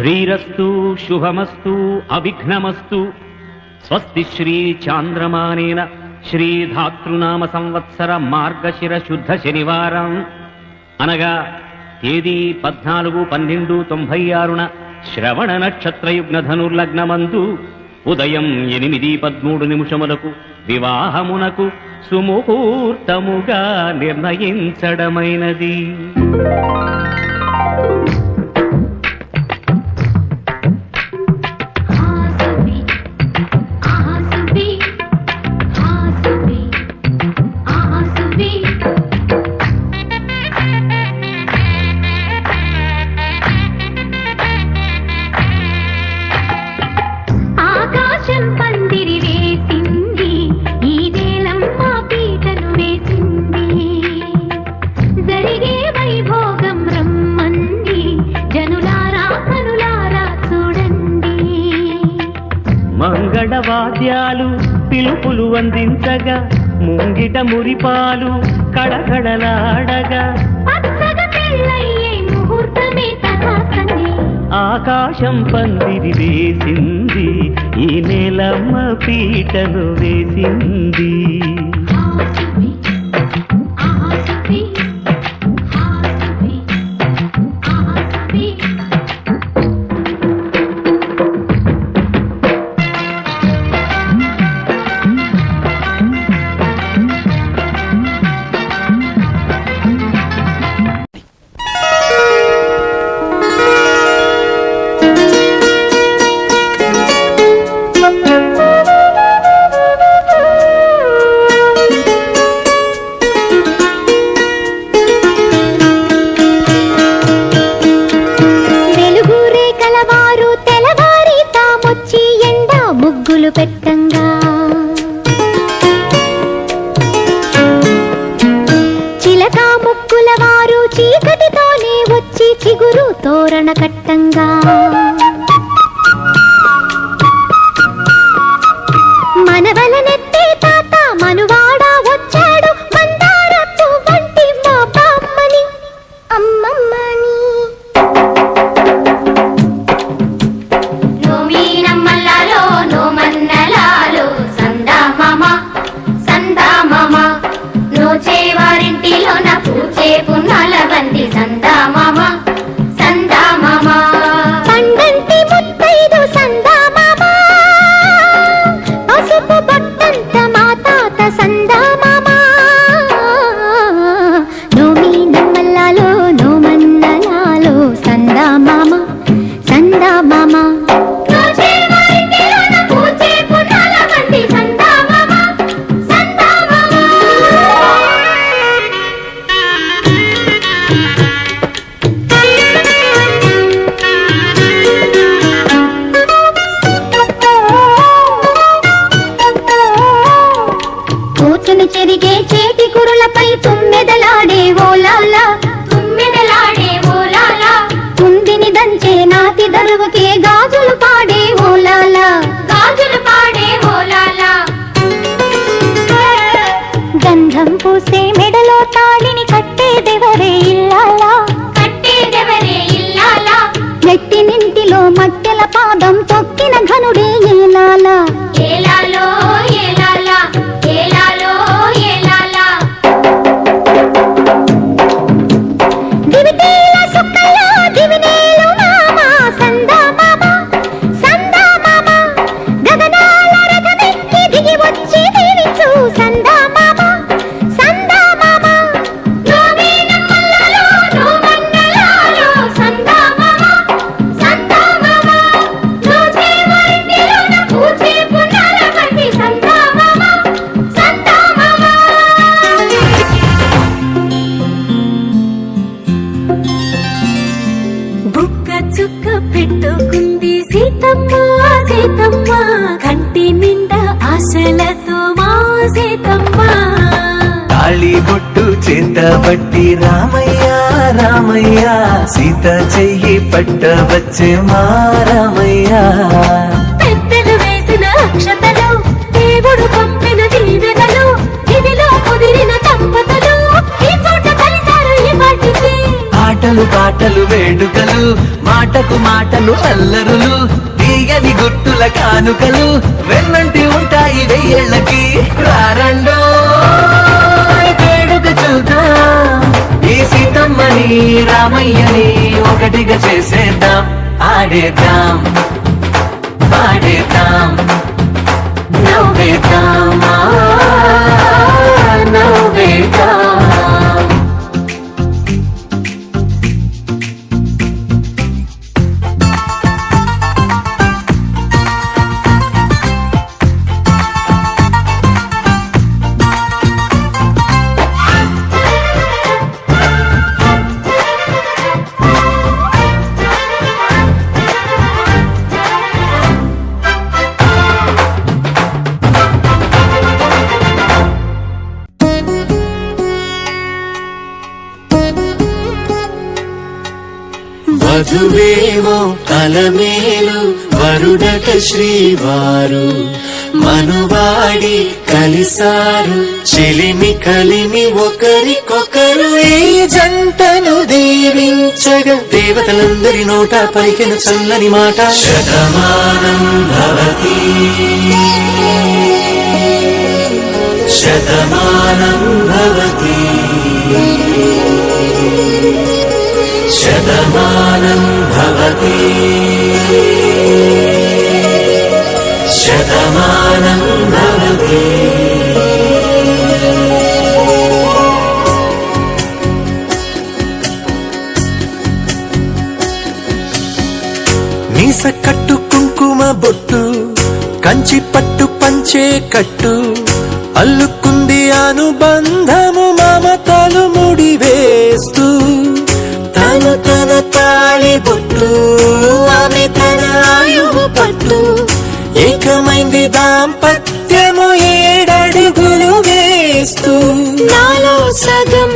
శ్రీరస్తు శుభమస్తు అవిఘ్నమస్తు. స్వస్తి శ్రీ చాంద్రమానేన శ్రీధాతృనామ సంవత్సర మార్గశిర శుద్ధ శనివారం అనగా తేదీ 14/12/96న శ్రవణ నక్షత్రయుగ్న ధనుర్లగ్నమందు ఉదయం 8:13 వివాహమునకు సుముహూర్తముగా నిర్ణయించడమైనది. మంగళవాద్యాలు పిలుపులు అందించగా ముంగిట మురిపాలు కడకడలాడగా ఆకాశం పందిరి వేసింది, ఈ నేలమ్మ పీటను వేసింది. పెట్టంగా చిలక ముక్కుల వారు చీకటితోనే వచ్చి చిగురు తోరణ కట్టంగా మనవలనెత్తే తాత మనువాడ వచ్చాడు, మందారపు వంటి మా బామ్మని అమ్మమ్మని. వారింటిలోన పూచే పున్నాల బంది సందా మామ సందా మామ, పండంటి ముత్తైదు సందా మామ, పసుపు బట్టంత మా తాత సందా మామ. నోమి నమ్మల్లాలో నోమన్నలాలో సందా మామ సందా మామ. చెరిగే చేతి కురులపై తుమ్మెదలాడే ఓలాలా తుమ్మెదలాడే ఓలాలా, తుందిని దంచే నాతి దరువుకే గాజులు పాడే ఓలాలా గాజులు పాడే ఓలాలా. గంధం పూసే మెడలో తాళిని కట్టేదెవరే ఇల్లాలా కట్టేదెవరే ఇల్లాలా, నెట్టినింటిలో మట్టెల పాదం తొక్కిన ఘనుడే ఏలాలా ఏలాలో ఏలాలా ఏలాలో ఏలాలా. దివిటీల సుక్కల్లో దివినేలు మామ సందా మామ సందా మామ, గగనాల రథమెక్కి దిగి వచ్చి దీవించు సందా మామ సందా మామ. నోమి నమ్మల్లాలో నోమన్నలాలో సందా మామ సందా మామ, రోజే వారింటిలోన పూచే పున్నాల బంది సందా మామ సందా మామ. బుక్క చుక్క పెట్టుకుంది సీతమ్మ సీతమ్మ, కంటి నిండా ఆశలతో మా సీతమ్మ. తాళి బొట్టు చేతబట్టి రామయ్య రామయ్య, సీత చెయ్యి పట్టవచ్చే మా రామయ్య. పెద్దలు వేసిన అక్షతలు, దేవుడు పంపిన దీవెనలు, ఇవిలో కుదిరిన దంపతులు ఈ చోట కలిసారు ఈ వాటికి. ఆట ఆటలు పాటలు వేడుకలు మాటకు మాటలు అల్లరులు తీయని గుట్టుల కానుకలు వెన్నంటి ఉంటాయి వెయ్యేళ్ళకి రారండో వేడుక చూద్దాం ఈ సీతమ్మని రామయ్యని ఒకటిగా చేసేద్దాం ఆడేద్దాం పాడేద్దాం నవ్వేద్దాం నవ్వేద్దాం వధువేమో అలమేలు వరుడట శ్రీవారు మనువాడి కలిసారు చెలిమి కలిమి ఒకరికొకరు ఈ జంటను దీవించగా దేవతలందరి నోట పలికిన చల్లని మాట శతమానం భవతి శతమానం భవతి శతమానం భవతి శతమానం భవతి మీస కట్టు కుంకుమ బొట్టు కంచి పట్టు పంచే కట్టు అల్లుకుంది అనుబంధము మమతలు ముడివేస్తూ తను తన తాళి బొట్టు ఆమె తన ఆయువు పట్టు ఏకమైంది దాంపత్యము 7 అడుగులు వేస్తూ నాలో సగం